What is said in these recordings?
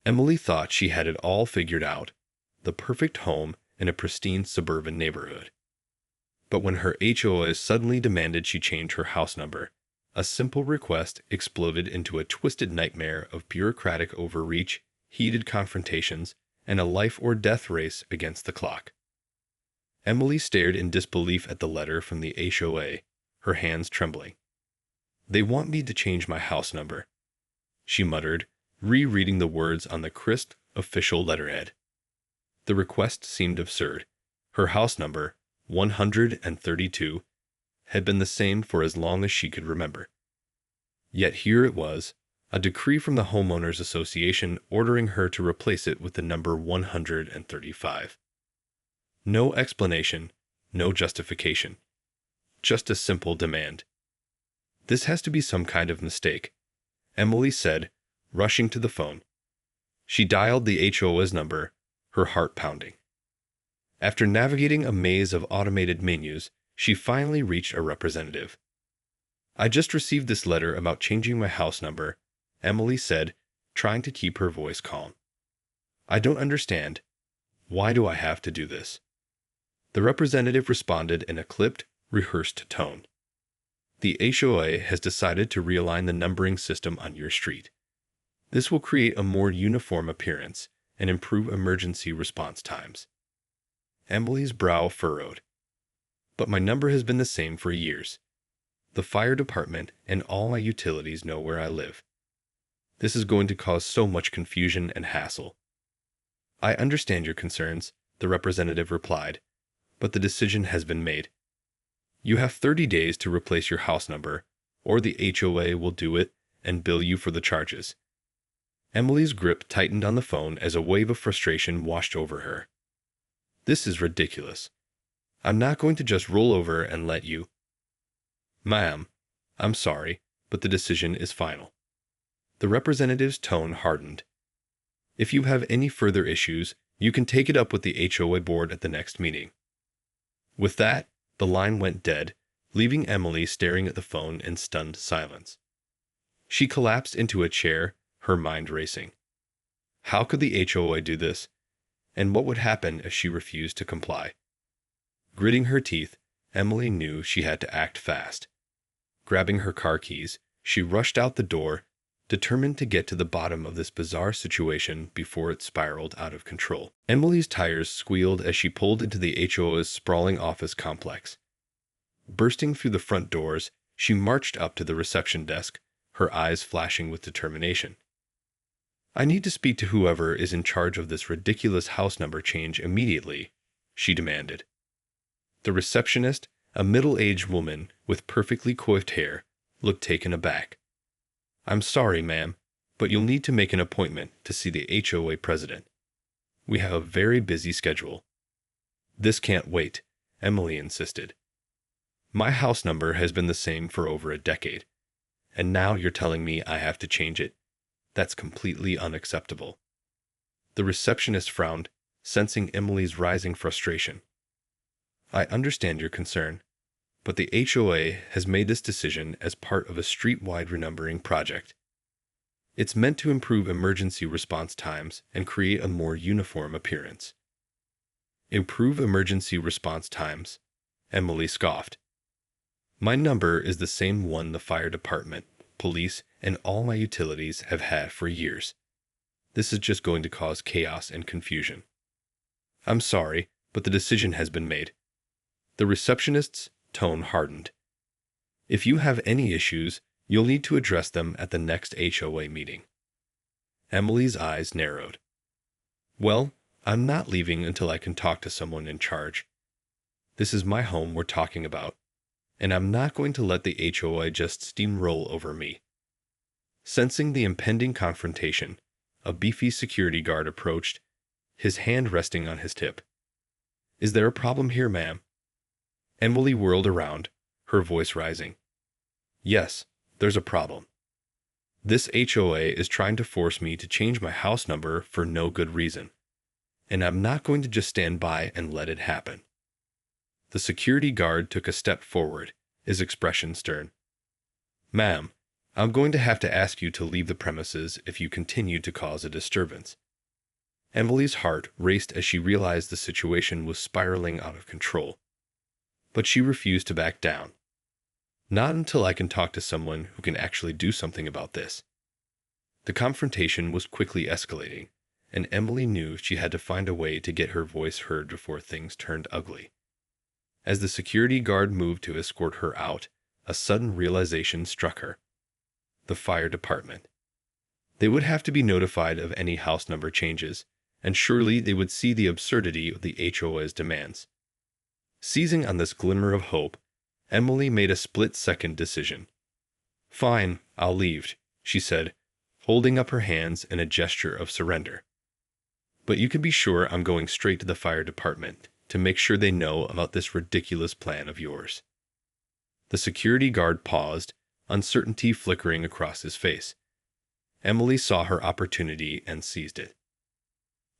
Emily thought she had it all figured out, the perfect home in a pristine suburban neighborhood. But when her HOA suddenly demanded she change her house number, a simple request exploded into a twisted nightmare of bureaucratic overreach, heated confrontations, and a life-or-death race against the clock. Emily stared in disbelief at the letter from the HOA, her hands trembling. "They want me to change my house number," she muttered, rereading the words on the crisp, official letterhead. The request seemed absurd. Her house number, 132, had been the same for as long as she could remember. Yet here it was, a decree from the Homeowners Association ordering her to replace it with the number 135. No explanation, no justification. Just a simple demand. "This has to be some kind of mistake," Emily said, rushing to the phone. She dialed the HOA's number, her heart pounding. After navigating a maze of automated menus, she finally reached a representative. "I just received this letter about changing my house number," Emily said, trying to keep her voice calm. "I don't understand. Why do I have to do this?" The representative responded in a clipped, rehearsed tone. "The HOA has decided to realign the numbering system on your street. This will create a more uniform appearance and improve emergency response times." Emily's brow furrowed. "But my number has been the same for years. The fire department and all my utilities know where I live. This is going to cause so much confusion and hassle." "I understand your concerns," the representative replied, "but the decision has been made. You have 30 days to replace your house number, or the HOA will do it and bill you for the charges." Emily's grip tightened on the phone as a wave of frustration washed over her. "This is ridiculous. I'm not going to just roll over and let you." "Ma'am, I'm sorry, but the decision is final." The representative's tone hardened. "If you have any further issues, you can take it up with the HOA board at the next meeting." With that, the line went dead, leaving Emily staring at the phone in stunned silence. She collapsed into a chair, her mind racing. How could the HOA do this? And what would happen if she refused to comply? Gritting her teeth, Emily knew she had to act fast. Grabbing her car keys, she rushed out the door, determined to get to the bottom of this bizarre situation before it spiraled out of control. Emily's tires squealed as she pulled into the HOA's sprawling office complex. Bursting through the front doors, she marched up to the reception desk, her eyes flashing with determination. "I need to speak to whoever is in charge of this ridiculous house number change immediately," she demanded. The receptionist, a middle-aged woman with perfectly coiffed hair, looked taken aback. "I'm sorry, ma'am, but you'll need to make an appointment to see the HOA president. We have a very busy schedule." "This can't wait," Emily insisted. "My house number has been the same for over a decade, and now you're telling me I have to change it? That's completely unacceptable." The receptionist frowned, sensing Emily's rising frustration. "I understand your concern, but the HOA has made this decision as part of a street-wide renumbering project. It's meant to improve emergency response times and create a more uniform appearance." "Improve emergency response times?" Emily scoffed. "My number is the same one the fire department, police, and all my utilities have had for years. This is just going to cause chaos and confusion." "I'm sorry, but the decision has been made." The receptionist's tone hardened. "If you have any issues, you'll need to address them at the next HOA meeting." Emily's eyes narrowed. "Well, I'm not leaving until I can talk to someone in charge. This is my home we're talking about, and I'm not going to let the HOA just steamroll over me." Sensing the impending confrontation, a beefy security guard approached, his hand resting on his hip. "Is there a problem here, ma'am?" Emily whirled around, her voice rising. "Yes, there's a problem. This HOA is trying to force me to change my house number for no good reason, and I'm not going to just stand by and let it happen." The security guard took a step forward, his expression stern. "Ma'am, I'm going to have to ask you to leave the premises if you continue to cause a disturbance. Emily's heart raced as she realized the situation was spiraling out of control. But she refused to back down. Not until I can talk to someone who can actually do something about this. The confrontation was quickly escalating, and Emily knew she had to find a way to get her voice heard before things turned ugly. As the security guard moved to escort her out, a sudden realization struck her. The fire department. They would have to be notified of any house number changes, and surely they would see the absurdity of the HOA's demands. Seizing on this glimmer of hope, Emily made a split-second decision. "Fine, I'll leave," she said, holding up her hands in a gesture of surrender. "But you can be sure I'm going straight to the fire department to make sure they know about this ridiculous plan of yours." The security guard paused, uncertainty flickering across his face. Emily saw her opportunity and seized it.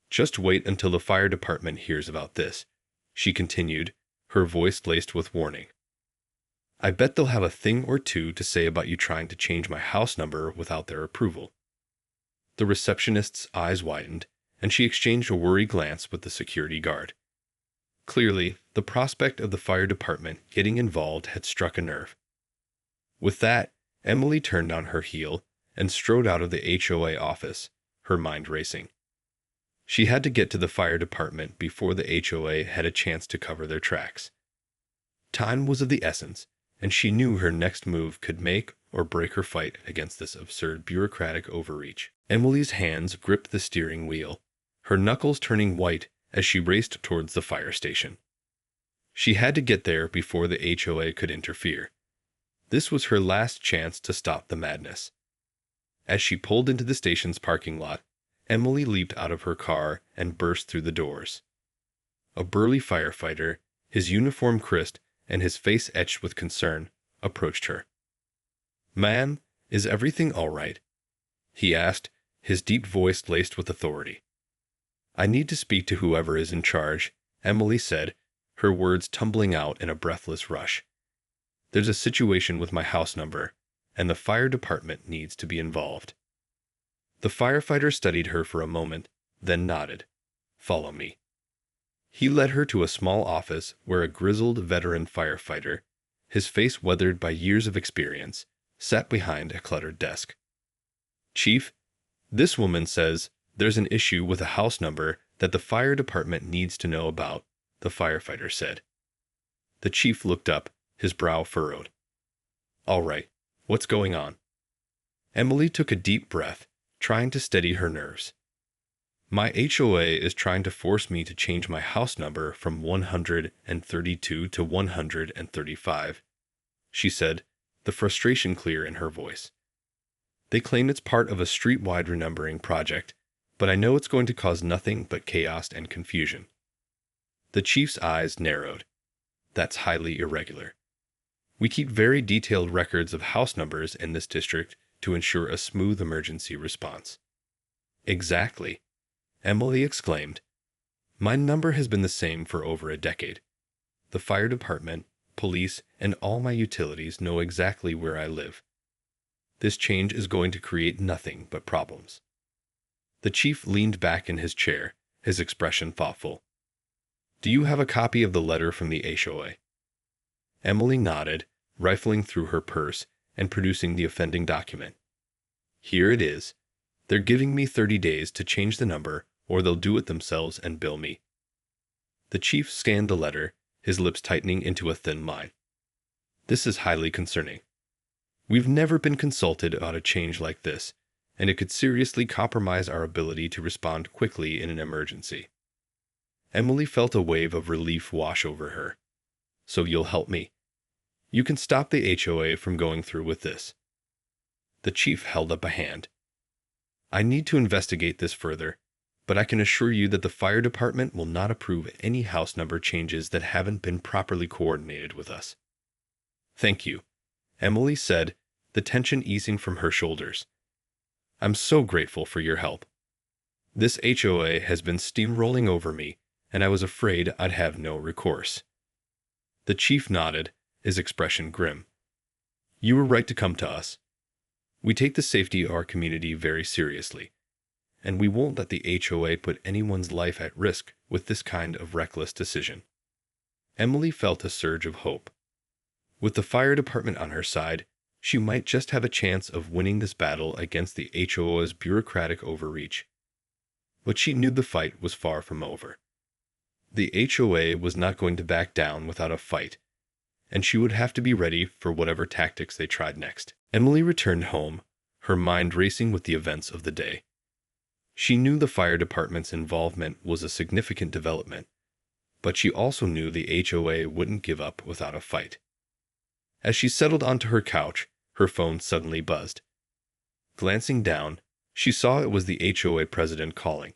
"Just wait until the fire department hears about this," she continued, her voice laced with warning. "I bet they'll have a thing or two to say about you trying to change my house number without their approval." The receptionist's eyes widened, and she exchanged a worried glance with the security guard. Clearly, the prospect of the fire department getting involved had struck a nerve. With that, Emily turned on her heel and strode out of the HOA office, her mind racing. She had to get to the fire department before the HOA had a chance to cover their tracks. Time was of the essence, and she knew her next move could make or break her fight against this absurd bureaucratic overreach. Emily's hands gripped the steering wheel, her knuckles turning white as she raced towards the fire station. She had to get there before the HOA could interfere. This was her last chance to stop the madness. As she pulled into the station's parking lot, Emily leaped out of her car and burst through the doors. A burly firefighter, his uniform crisped and his face etched with concern, approached her. "Ma'am, is everything all right?" he asked, his deep voice laced with authority. "I need to speak to whoever is in charge," Emily said, her words tumbling out in a breathless rush. "There's a situation with my house number, and the fire department needs to be involved." The firefighter studied her for a moment, then nodded. "Follow me." He led her to a small office where a grizzled veteran firefighter, his face weathered by years of experience, sat behind a cluttered desk. "Chief, this woman says there's an issue with a house number that the fire department needs to know about," the firefighter said. The chief looked up, his brow furrowed. "All right, what's going on?" Emily took a deep breath, trying to steady her nerves. "My HOA is trying to force me to change my house number from 132 to 135, she said, the frustration clear in her voice. "They claim it's part of a street-wide renumbering project, but I know it's going to cause nothing but chaos and confusion." The chief's eyes narrowed. "That's highly irregular. We keep very detailed records of house numbers in this district to ensure a smooth emergency response." "Exactly," Emily exclaimed. "My number has been the same for over a decade. The fire department, police, and all my utilities know exactly where I live. This change is going to create nothing but problems." The chief leaned back in his chair, his expression thoughtful. "Do you have a copy of the letter from the HOA?" Emily nodded, rifling through her purse and producing the offending document. "Here it is. They're giving me 30 days to change the number, or they'll do it themselves and bill me." The chief scanned the letter, his lips tightening into a thin line. "This is highly concerning. We've never been consulted about a change like this, and it could seriously compromise our ability to respond quickly in an emergency." Emily felt a wave of relief wash over her. "So you'll help me? You can stop the HOA from going through with this." The chief held up a hand. "I need to investigate this further, but I can assure you that the fire department will not approve any house number changes that haven't been properly coordinated with us." "Thank you," Emily said, the tension easing from her shoulders. "I'm so grateful for your help. This HOA has been steamrolling over me, and I was afraid I'd have no recourse." The chief nodded, his expression grim. "You were right to come to us. We take the safety of our community very seriously, and we won't let the HOA put anyone's life at risk with this kind of reckless decision. Emily felt a surge of hope. With the fire department on her side, she might just have a chance of winning this battle against the HOA's bureaucratic overreach. But she knew the fight was far from over. The HOA was not going to back down without a fight, and she would have to be ready for whatever tactics they tried next. Emily returned home, her mind racing with the events of the day. She knew the fire department's involvement was a significant development, but she also knew the HOA wouldn't give up without a fight. As she settled onto her couch, her phone suddenly buzzed. Glancing down, she saw it was the HOA president calling.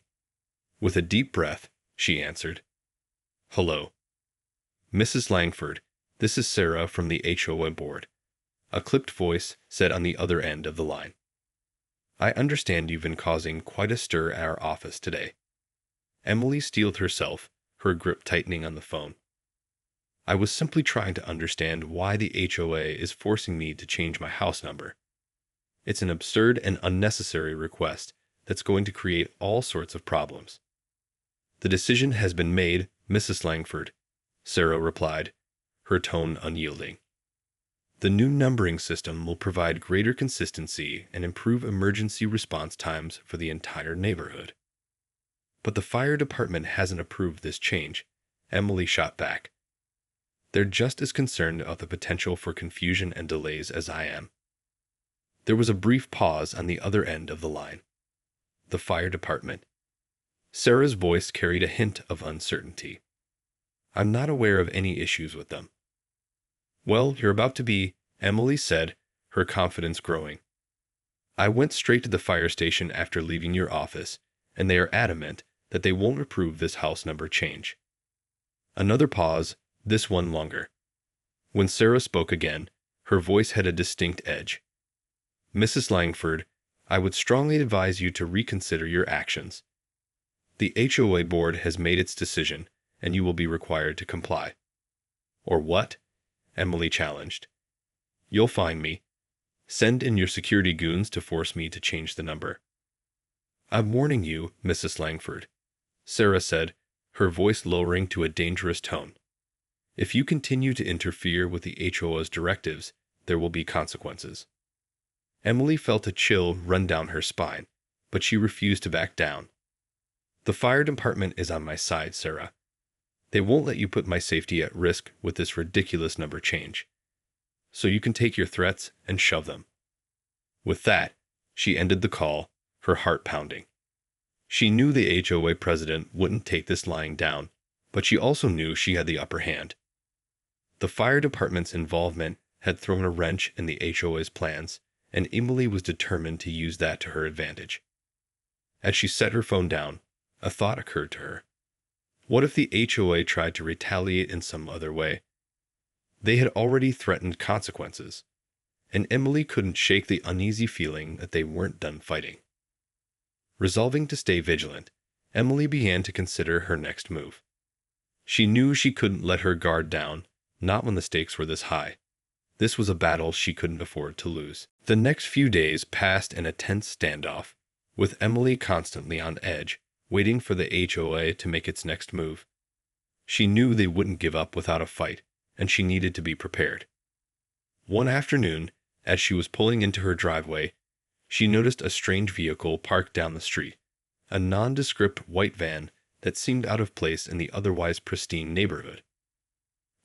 With a deep breath, she answered. "Hello. Mrs. Langford, this is Sarah from the HOA board," a clipped voice said on the other end of the line. "I understand you've been causing quite a stir at our office today." Emily steeled herself, her grip tightening on the phone. "I was simply trying to understand why the HOA is forcing me to change my house number. It's an absurd and unnecessary request that's going to create all sorts of problems." "The decision has been made, Mrs. Langford," Sarah replied, her tone unyielding. "The new numbering system will provide greater consistency and improve emergency response times for the entire neighborhood." "But the fire department hasn't approved this change," Emily shot back. "They're just as concerned about the potential for confusion and delays as I am." There was a brief pause on the other end of the line. The fire department. Sarah's voice carried a hint of uncertainty. "I'm not aware of any issues with them." "Well, you're about to be," Emily said, her confidence growing. "I went straight to the fire station after leaving your office, and they are adamant that they won't approve this house number change." Another pause, this one longer. When Sarah spoke again, her voice had a distinct edge. "Mrs. Langford, I would strongly advise you to reconsider your actions. The HOA board has made its decision, and you will be required to comply." "Or what?" Emily challenged. "You'll find me. Send in your security goons to force me to change the number." "I'm warning you, Mrs. Langford," Sarah said, her voice lowering to a dangerous tone. "If you continue to interfere with the HOA's directives, there will be consequences." Emily felt a chill run down her spine, but she refused to back down. "The fire department is on my side, Sarah. They won't let you put my safety at risk with this ridiculous number change. So you can take your threats and shove them." With that, she ended the call, her heart pounding. She knew the HOA president wouldn't take this lying down, but she also knew she had the upper hand. The fire department's involvement had thrown a wrench in the HOA's plans, and Emily was determined to use that to her advantage. As she set her phone down, a thought occurred to her. What if the HOA tried to retaliate in some other way? They had already threatened consequences, and Emily couldn't shake the uneasy feeling that they weren't done fighting. Resolving to stay vigilant, Emily began to consider her next move. She knew she couldn't let her guard down, not when the stakes were this high. This was a battle she couldn't afford to lose. The next few days passed in a tense standoff, with Emily constantly on edge, waiting for the HOA to make its next move. She knew they wouldn't give up without a fight, and she needed to be prepared. One afternoon, as she was pulling into her driveway, she noticed a strange vehicle parked down the street, a nondescript white van that seemed out of place in the otherwise pristine neighborhood.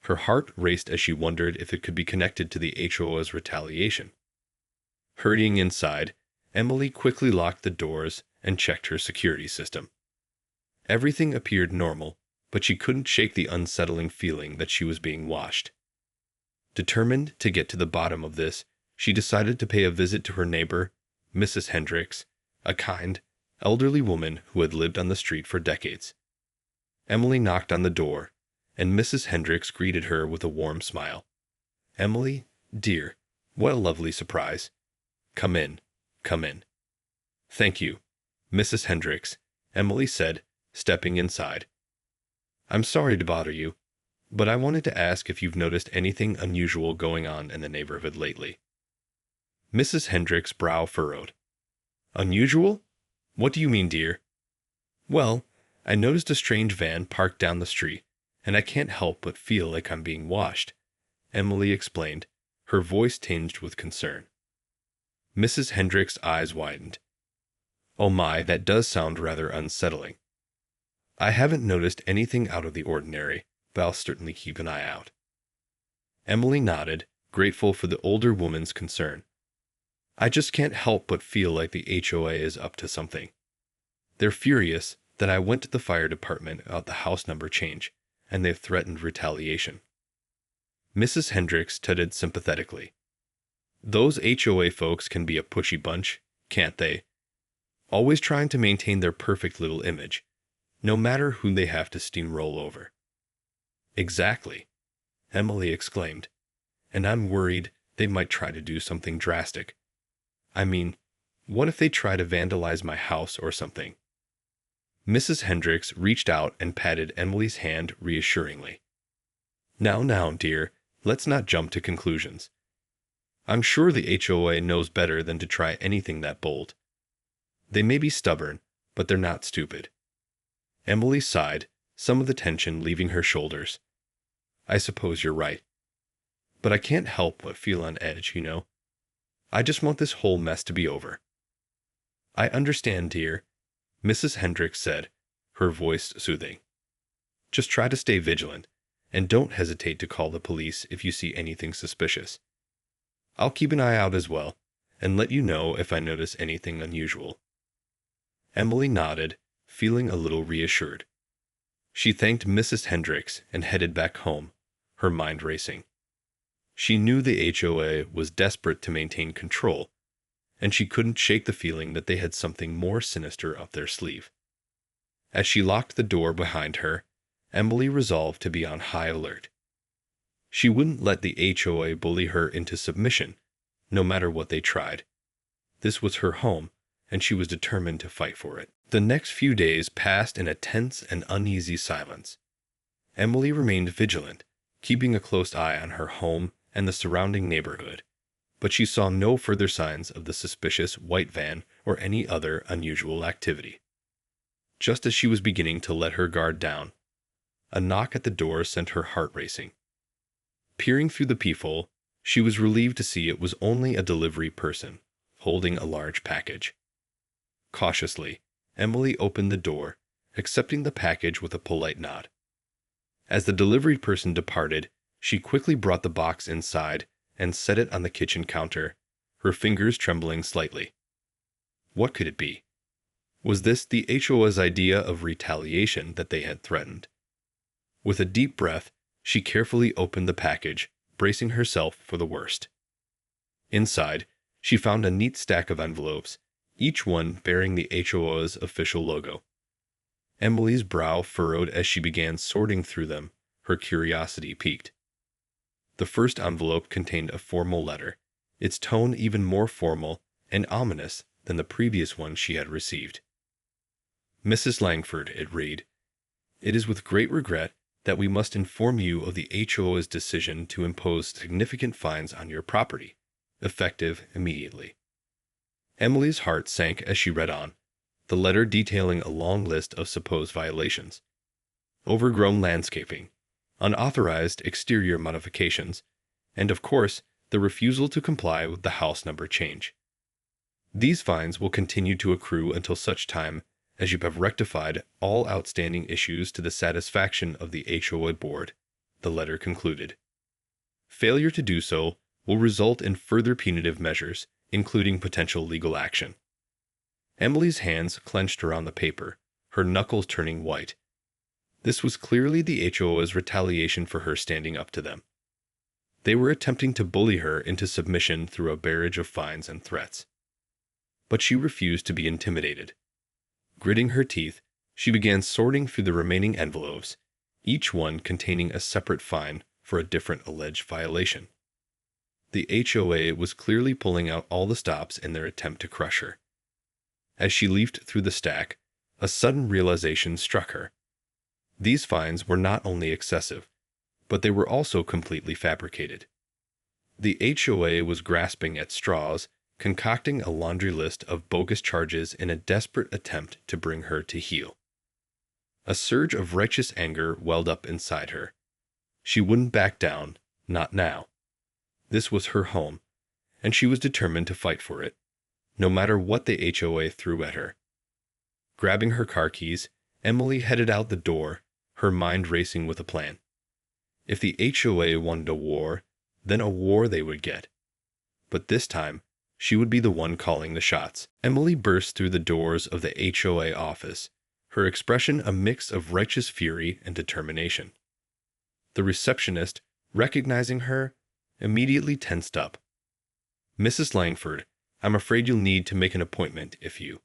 Her heart raced as she wondered if it could be connected to the HOA's retaliation. Hurrying inside, Emily quickly locked the doors and checked her security system. Everything appeared normal, but she couldn't shake the unsettling feeling that she was being watched. Determined to get to the bottom of this, she decided to pay a visit to her neighbor, Mrs. Hendricks, a kind, elderly woman who had lived on the street for decades. Emily knocked on the door, and Mrs. Hendricks greeted her with a warm smile. "Emily, dear, what a lovely surprise. Come in, come in." "Thank you, Mrs. Hendricks," Emily said, stepping inside. "I'm sorry to bother you, but I wanted to ask if you've noticed anything unusual going on in the neighborhood lately." Mrs. Hendrick's brow furrowed. Unusual? What do you mean, dear? Well, I noticed a strange van parked down the street, and I can't help but feel like I'm being watched, Emily explained, her voice tinged with concern. Mrs. Hendrick's eyes widened. Oh my, that does sound rather unsettling. I haven't noticed anything out of the ordinary, but I'll certainly keep an eye out. Emily nodded, grateful for the older woman's concern. I just can't help but feel like the HOA is up to something. They're furious that I went to the fire department about the house number change, and they've threatened retaliation. Mrs. Hendricks tutted sympathetically. Those HOA folks can be a pushy bunch, can't they? Always trying to maintain their perfect little image, no matter who they have to steamroll over. Exactly, Emily exclaimed, and I'm worried they might try to do something drastic. I mean, what if they try to vandalize my house or something? Mrs. Hendricks reached out and patted Emily's hand reassuringly. Now, dear, let's not jump to conclusions. I'm sure the HOA knows better than to try anything that bold. They may be stubborn, but they're not stupid. Emily sighed, some of the tension leaving her shoulders. I suppose you're right. But I can't help but feel on edge, you know. I just want this whole mess to be over. I understand, dear, Mrs. Hendricks said, her voice soothing. Just try to stay vigilant, and don't hesitate to call the police if you see anything suspicious. I'll keep an eye out as well, and let you know if I notice anything unusual. Emily nodded, feeling a little reassured. She thanked Mrs. Hendricks and headed back home, her mind racing. She knew the HOA was desperate to maintain control, and she couldn't shake the feeling that they had something more sinister up their sleeve. As she locked the door behind her, Emily resolved to be on high alert. She wouldn't let the HOA bully her into submission, no matter what they tried. This was her home, and she was determined to fight for it. The next few days passed in a tense and uneasy silence. Emily remained vigilant, keeping a close eye on her home and the surrounding neighborhood, but she saw no further signs of the suspicious white van or any other unusual activity. Just as she was beginning to let her guard down, a knock at the door sent her heart racing. Peering through the peephole, she was relieved to see it was only a delivery person, holding a large package. Cautiously, Emily opened the door, accepting the package with a polite nod. As the delivery person departed, she quickly brought the box inside and set it on the kitchen counter, her fingers trembling slightly. What could it be? Was this the HOA's idea of retaliation that they had threatened? With a deep breath, she carefully opened the package, bracing herself for the worst. Inside, she found a neat stack of envelopes, each one bearing the HOA's official logo. Emily's brow furrowed as she began sorting through them, her curiosity piqued. The first envelope contained a formal letter, its tone even more formal and ominous than the previous one she had received. Mrs. Langford, it read, "It is with great regret that we must inform you of the HOA's decision to impose significant fines on your property, effective immediately." Emily's heart sank as she read on, the letter detailing a long list of supposed violations. Overgrown landscaping, unauthorized exterior modifications, and of course, the refusal to comply with the house number change. These fines will continue to accrue until such time as you have rectified all outstanding issues to the satisfaction of the HOA board, the letter concluded. Failure to do so will result in further punitive measures, including potential legal action. Emily's hands clenched around the paper, her knuckles turning white. This was clearly the HOA's retaliation for her standing up to them. They were attempting to bully her into submission through a barrage of fines and threats. But she refused to be intimidated. Gritting her teeth, she began sorting through the remaining envelopes, each one containing a separate fine for a different alleged violation. The HOA was clearly pulling out all the stops in their attempt to crush her. As she leafed through the stack, a sudden realization struck her. These fines were not only excessive, but they were also completely fabricated. The HOA was grasping at straws concocting a laundry list of bogus charges in a desperate attempt to bring her to heel. A surge of righteous anger welled up inside her. She wouldn't back down, not now. This was her home, and she was determined to fight for it, no matter what the HOA threw at her. Grabbing her car keys, Emily headed out the door, her mind racing with a plan. If the HOA wanted a war, then a war they would get. But this time, she would be the one calling the shots. Emily burst through the doors of the HOA office, her expression a mix of righteous fury and determination. The receptionist, recognizing her, immediately tensed up. "Mrs. Langford, I'm afraid you'll need to make an appointment if you—"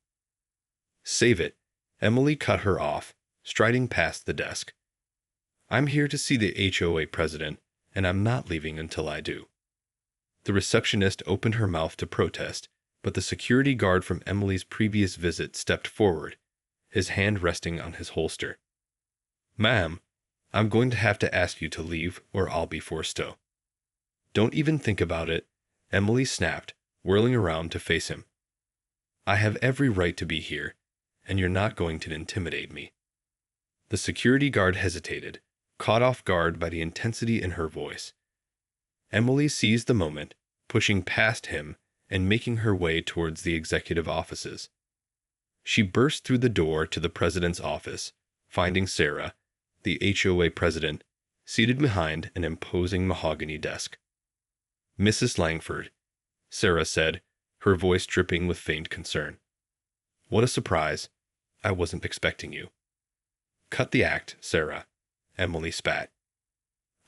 "Save it," Emily cut her off, striding past the desk. "I'm here to see the HOA president, and I'm not leaving until I do." The receptionist opened her mouth to protest, but the security guard from Emily's previous visit stepped forward, his hand resting on his holster. "Ma'am, I'm going to have to ask you to leave or I'll be forced to." "Don't even think about it," Emily snapped, whirling around to face him. "I have every right to be here, and you're not going to intimidate me." The security guard hesitated, caught off guard by the intensity in her voice. Emily seized the moment, pushing past him and making her way towards the executive offices. She burst through the door to the president's office, finding Sarah, the HOA president, seated behind an imposing mahogany desk. "Mrs. Langford," Sarah said, her voice dripping with faint concern. "What a surprise. I wasn't expecting you." "Cut the act, Sarah," Emily spat.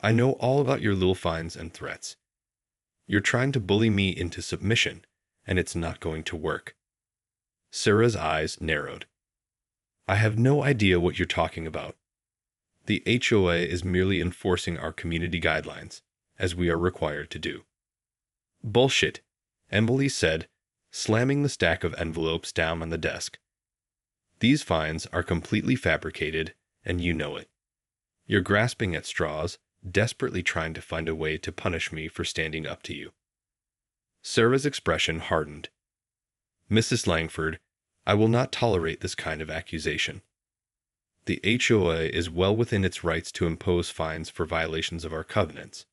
"I know all about your little fines and threats. You're trying to bully me into submission, and it's not going to work." Sarah's eyes narrowed. "I have no idea what you're talking about. The HOA is merely enforcing our community guidelines, as we are required to do." "Bullshit," Emily said, slamming the stack of envelopes down on the desk. "These fines are completely fabricated, and you know it. You're grasping at straws, desperately trying to find a way to punish me for standing up to you." Sarah's expression hardened. "Mrs. Langford, I will not tolerate this kind of accusation. The HOA is well within its rights to impose fines for violations of our covenants."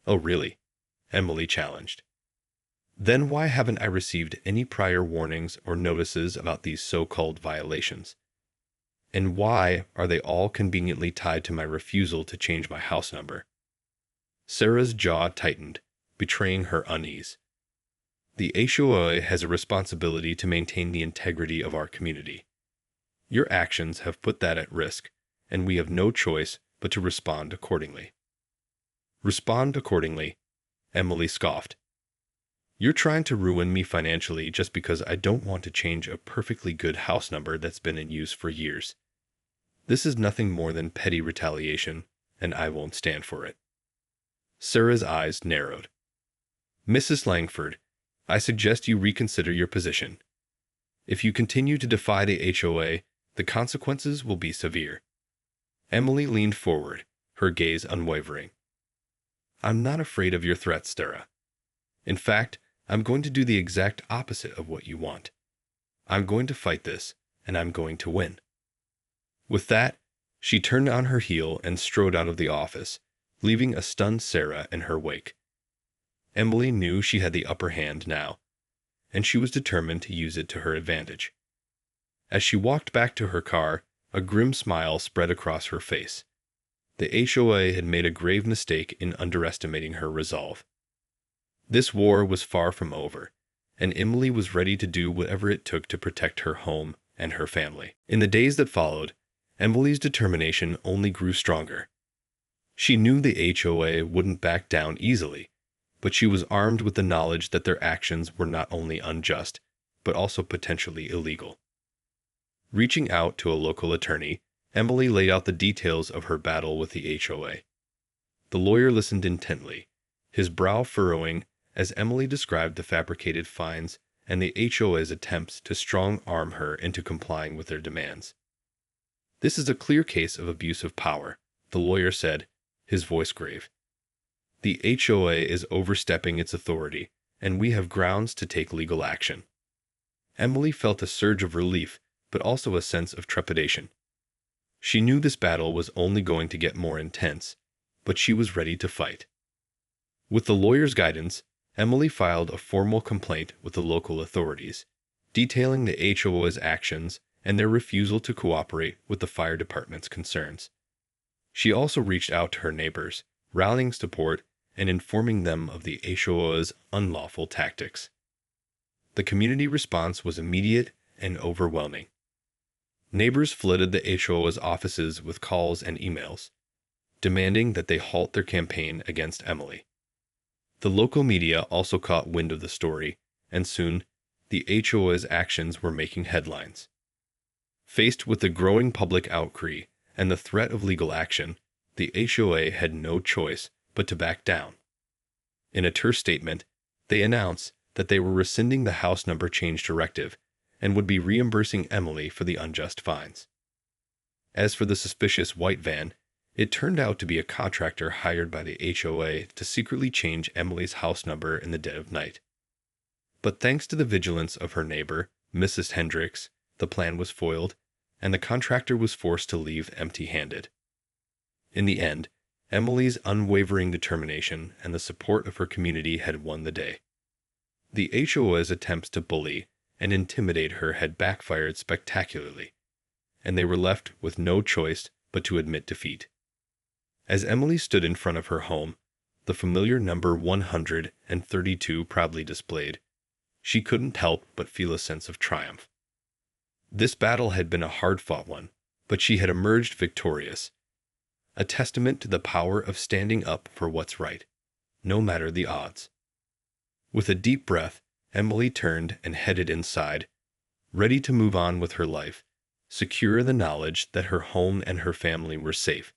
"Oh, really?" Emily challenged. "Then why haven't I received any prior warnings or notices about these so-called violations? And why are they all conveniently tied to my refusal to change my house number?" Sarah's jaw tightened, betraying her unease. "The HOA has a responsibility to maintain the integrity of our community. Your actions have put that at risk, and we have no choice but to respond accordingly." "Respond accordingly," Emily scoffed. "You're trying to ruin me financially just because I don't want to change a perfectly good house number that's been in use for years. This is nothing more than petty retaliation, and I won't stand for it." Sarah's eyes narrowed. "Mrs. Langford, I suggest you reconsider your position. If you continue to defy the HOA, the consequences will be severe." Emily leaned forward, her gaze unwavering. "I'm not afraid of your threats, Sarah. In fact, I'm going to do the exact opposite of what you want. I'm going to fight this, and I'm going to win." With that, she turned on her heel and strode out of the office, leaving a stunned Sarah in her wake. Emily knew she had the upper hand now, and she was determined to use it to her advantage. As she walked back to her car, a grim smile spread across her face. The HOA had made a grave mistake in underestimating her resolve. This war was far from over, and Emily was ready to do whatever it took to protect her home and her family. In the days that followed, Emily's determination only grew stronger. She knew the HOA wouldn't back down easily, but she was armed with the knowledge that their actions were not only unjust, but also potentially illegal. Reaching out to a local attorney, Emily laid out the details of her battle with the HOA. The lawyer listened intently, his brow furrowing as Emily described the fabricated fines and the HOA's attempts to strong-arm her into complying with their demands. "This is a clear case of abuse of power," the lawyer said, his voice grave. "The HOA is overstepping its authority, and we have grounds to take legal action." Emily felt a surge of relief, but also a sense of trepidation. She knew this battle was only going to get more intense, but she was ready to fight. With the lawyer's guidance, Emily filed a formal complaint with the local authorities, detailing the HOA's actions and their refusal to cooperate with the fire department's concerns. She also reached out to her neighbors, rallying support and informing them of the HOA's unlawful tactics. The community response was immediate and overwhelming. Neighbors flooded the HOA's offices with calls and emails, demanding that they halt their campaign against Emily. The local media also caught wind of the story, and soon, the HOA's actions were making headlines. Faced with the growing public outcry and the threat of legal action, the HOA had no choice but to back down. In a terse statement, they announced that they were rescinding the house number change directive and would be reimbursing Emily for the unjust fines. As for the suspicious white van, it turned out to be a contractor hired by the HOA to secretly change Emily's house number in the dead of night. But thanks to the vigilance of her neighbor, Mrs. Hendricks, the plan was foiled, and the contractor was forced to leave empty-handed. In the end, Emily's unwavering determination and the support of her community had won the day. The HOA's attempts to bully and intimidate her had backfired spectacularly, and they were left with no choice but to admit defeat. As Emily stood in front of her home, the familiar number 132 proudly displayed, she couldn't help but feel a sense of triumph. This battle had been a hard-fought one, but she had emerged victorious, a testament to the power of standing up for what's right, no matter the odds. With a deep breath, Emily turned and headed inside, ready to move on with her life, secure in the knowledge that her home and her family were safe,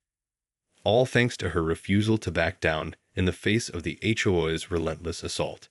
all thanks to her refusal to back down in the face of the HOA's relentless assault.